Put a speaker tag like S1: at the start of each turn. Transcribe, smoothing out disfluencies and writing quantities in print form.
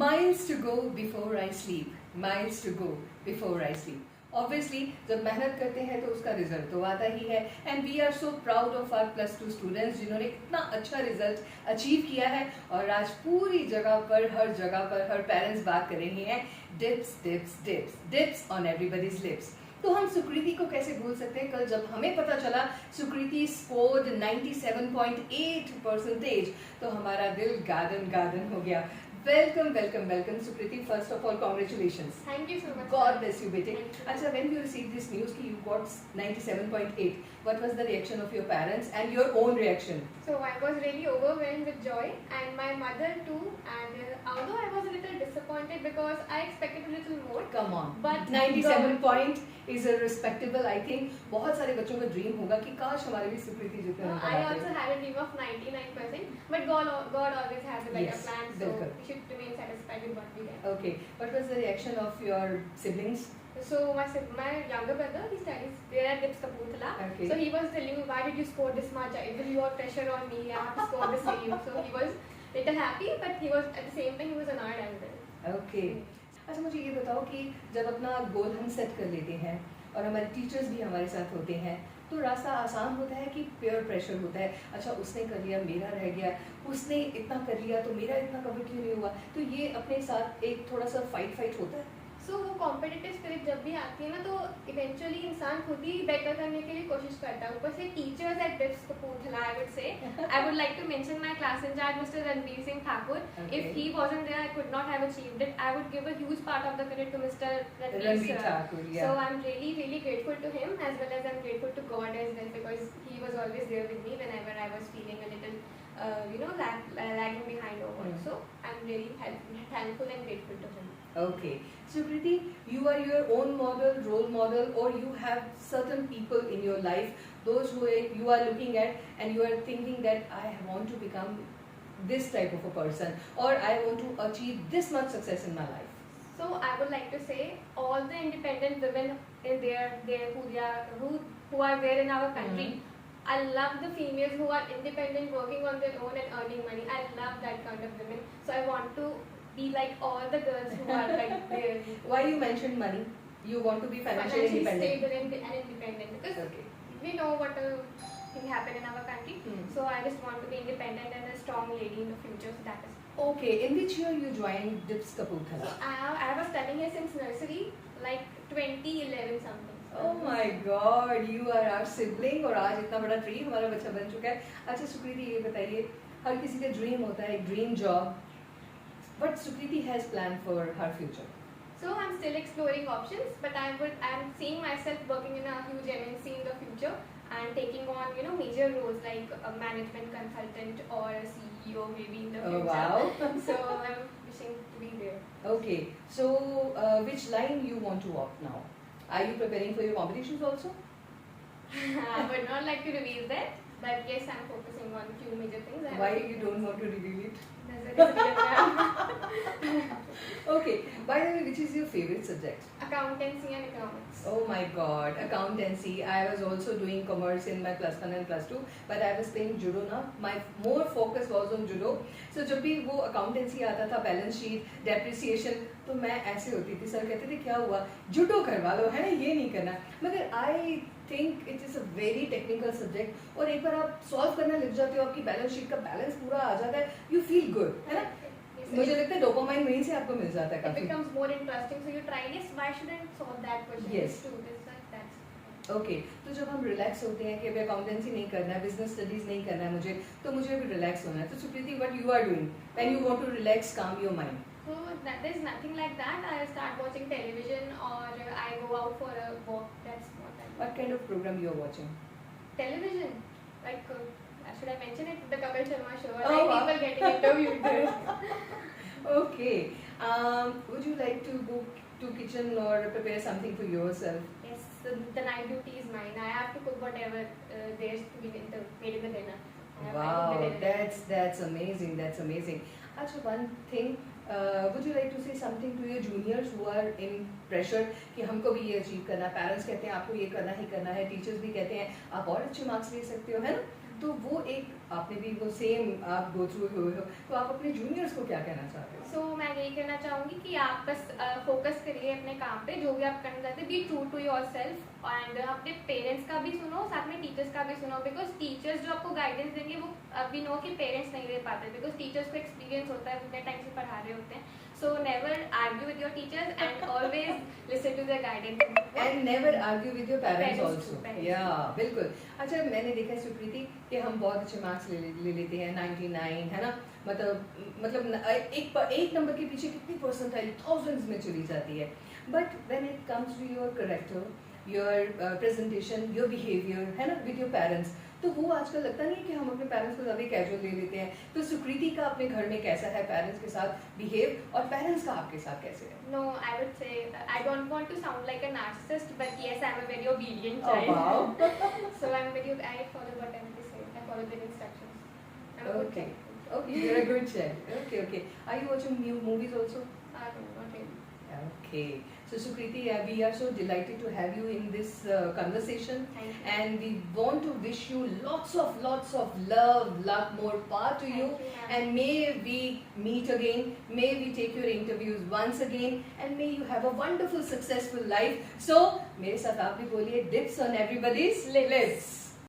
S1: Miles to go before I sleep. Miles to go before I sleep. Obviously जब मेहनत करते हैं तो उसका रिजल्ट तो आता ही है and we are so proud of our +2 students जिन्होंने इतना अच्छा रिजल्ट अचीव किया है और आज पूरी जगह पर हर पेरेंट्स बात कर रहे हैं dips dips dips dips on everybody's lips. तो हम सुकृति को कैसे भूल सकते हैं। कल जब हमें पता चला सुकृति स्कोर्ड 97.8% तो हमारा दिल गार्डन गार्डन हो गया। Welcome welcome welcome Sukriti, first of all congratulations.
S2: Thank you so much.
S1: God bless you बेटे। अच्छा, when you receive this news कि you got 97.8, what was the reaction of your parents and your own reaction?
S2: So I was really overwhelmed with joy and my mother too, and although I was a little disappointed because I expected a little more.
S1: Come on,
S2: But
S1: 97 point is a respectable, I think बहुत सारे बच्चों का dream होगा कि काश हमारे भी सुकृति जितने नंबर
S2: I
S1: आते।
S2: also had a dream of 99%, but God always has like
S1: Yes,
S2: a plan, so
S1: बिल्कुल।
S2: we should remain satisfied with what we get.
S1: Okay, what was the reaction of your siblings?
S2: So my younger brother, he studies there at DIPS Kapurthala.
S1: Okay.
S2: So he was telling me, why did you score this much? Will you have pressure on me? I have to score the same. So he was little happy, but he was at the same time he was annoyed as well.
S1: Okay. अच्छा, मुझे ये बताओ कि जब अपना गोल हम set कर लेते हैं और हमारे टीचर्स भी हमारे साथ होते हैं तो रास्ता आसान होता है कि पेयर प्रेशर होता है। अच्छा, उसने कर लिया, मेरा रह गया, उसने इतना कर लिया तो मेरा इतना कवर क्यों नहीं हुआ। तो ये अपने साथ एक थोड़ा सा फाइट होता है।
S2: So वो कॉम्पिटिटिव स्पिरिट जब भी आती है ना तो इवेंचुअली इंसान खुद ही बेटर करने के लिए कोशिश करता है। ऊपर से teachers at DIPS Kapurthala, I would say I would like to mention my class incharge mister Ranveer Singh Thakur. If he wasn't there I could not have achieved it. I would give a huge part of the credit to mister Ranveer Thakur.
S1: Yeah.
S2: So I'm really grateful to him as well as I'm grateful to God as well because he was always there with me whenever I was feeling a little lagging behind or what. So I'm really thankful and grateful to him.
S1: Okay, Sukriti, you are your own model, role model, or you have certain people in your life, those who you are looking at and you are thinking that I want to become this type of a person, or I want to achieve this much success in my life.
S2: So I would like to say all the independent women in who are there in our country. I love the females who are independent, working on their own and earning money. I love that kind of women. So I want to be like all the girls who are like there.
S1: Why you mentioned money? You want to be financially independent.
S2: Stable and independent because
S1: Okay.
S2: we know what thing happen in our country. So I just want to be independent and a strong lady in the future. So that is.
S1: Okay, in which year you joined DIPS Kapurthala?
S2: I was studying here since nursery, like 2011 something.
S1: Oh my God, you are our sibling और आज इतना बड़ा dream हमारा बच्चा बन चुका है। अच्छा सुकृति, ये बताइए, हर किसी का ड्रीम होता है, एक dream job, but Sukriti has planned for her future.
S2: So I'm still exploring options, but I'm seeing myself working in a huge MNC in the future and taking on major roles like a management consultant or a CEO maybe in the future.
S1: Oh wow!
S2: So I'm wishing to be there.
S1: Okay, so which line you want to opt now? Are you preparing for your competitions also?
S2: I would not like to reveal that, but yes, I'm focusing on a few major things.
S1: Why you don't want to reveal it?
S2: That's
S1: Okay, by the way, which is your favorite subject?
S2: Accountancy and economics.
S1: Oh my God, accountancy. I was also doing commerce in my +1 and +2, but I was playing judo now. My more focus was on judo. So जब भी वो accountancy आता था, balance sheet, depreciation, तो मैं ऐसे होती थी, सर कहते थे क्या हुआ, जुडो करवा लो, है ना, ये नहीं करना। मगर I think it is a very technical subject और एक बार आप solve करना लिख जाते हो, आपकी balance sheet का balance पूरा आ जाता है, you feel good, है ना? मुझे लगता है डोपामाइन वहीं से आपको मिल जाता है
S2: It
S1: काफी।
S2: becomes more interesting, so you try. Yes, why shouldn't solve that question?
S1: Yes.
S2: Do this, that's.
S1: Okay, तो जब हम रिलैक्स होते हैं कि अभी अकाउंटेंसी नहीं करना है, बिजनेस स्टडीज नहीं करना है मुझे, तो मुझे अभी रिलैक्स होना है, तो Sukriti what you are doing when you want to relax, calm your mind?
S2: So there's nothing like that. I start watching television or I go out for a walk. That's what I do.
S1: What kind of program you are watching?
S2: Television, like should I mention it? The Kapil Sharma show.
S1: Oh,
S2: Like
S1: wow.
S2: people getting interviewed there.
S1: Okay, would you like to go to kitchen or prepare something for yourself?
S2: Yes, the night duty is mine. I have to cook whatever there's to be made in the dinner.
S1: Wow, that's amazing. That's amazing. Actually, one thing. Would you like to say something to your juniors who are in pressure कि हमको भी ये achieve करना है, parents कहते हैं आपको ये करना ही करना है, टीचर्स भी कहते हैं आप और अच्छे मार्क्स ले सकते हो, है ना? तो वो एक आपने भी वो सेम आप गो थ्रू हुए हो, तो आप अपने जूनियर्स को क्या कहना चाहते हो?
S2: सो मैं यही कहना चाहूँगी कि आप बस फोकस करिए अपने काम पे, जो भी आप करना चाहते हैं, be true to yourself and अपने पेरेंट्स का भी सुनो, साथ में टीचर्स का भी सुनो, बिकॉज टीचर्स जो आपको गाइडेंस देंगे वो वी नो कि पेरेंट्स नहीं दे पाते, बिकॉज टीचर्स को एक्सपीरियंस होता है, उतने टाइम से पढ़ा रहे होते हैं. So never argue with your teachers and always listen to their guidance.
S1: And never argue with your parents also.
S2: Parents.
S1: Yeah, बिल्कुल. अच्छा, मैंने देखा है सुकृति कि हम बहुत अच्छे मार्क्स ले लेते हैं, 99 है ना, मतलब एक नंबर के पीछे कितनी परसेंटाइल thousands में चली जाती है. But when it comes to your character, your presentation, your behavior है ना, with your parents, तो वो आजकल लगता नहीं है कि हम अपने पेरेंट्स को ज़्यादा कैजुअल ले लेते हैं. तो सुकृति का अपने घर में कैसा है पेरेंट्स के साथ बिहेव, और पेरेंट्स का आपके साथ कैसे है?
S2: No, I would say I don't want to sound like a narcissist, but yes, I'm a very obedient
S1: Oh,
S2: child.
S1: wow.
S2: So I follow whatever they say. I follow their instructions. I'm a good
S1: Okay.
S2: child.
S1: Okay, you're a good child. Okay. Are you watching new movies also?
S2: No, not really.
S1: Okay. So Sukriti, we are so delighted to have you in this conversation.
S2: Thank you.
S1: And we want to wish you lots of love, luck, more power to you.
S2: Thank you, ma'am.
S1: And may we meet again. May we take your interviews once again. And may you have a wonderful, successful life. So, मेरे साथ आप भी बोलिए, dips on everybody's lips.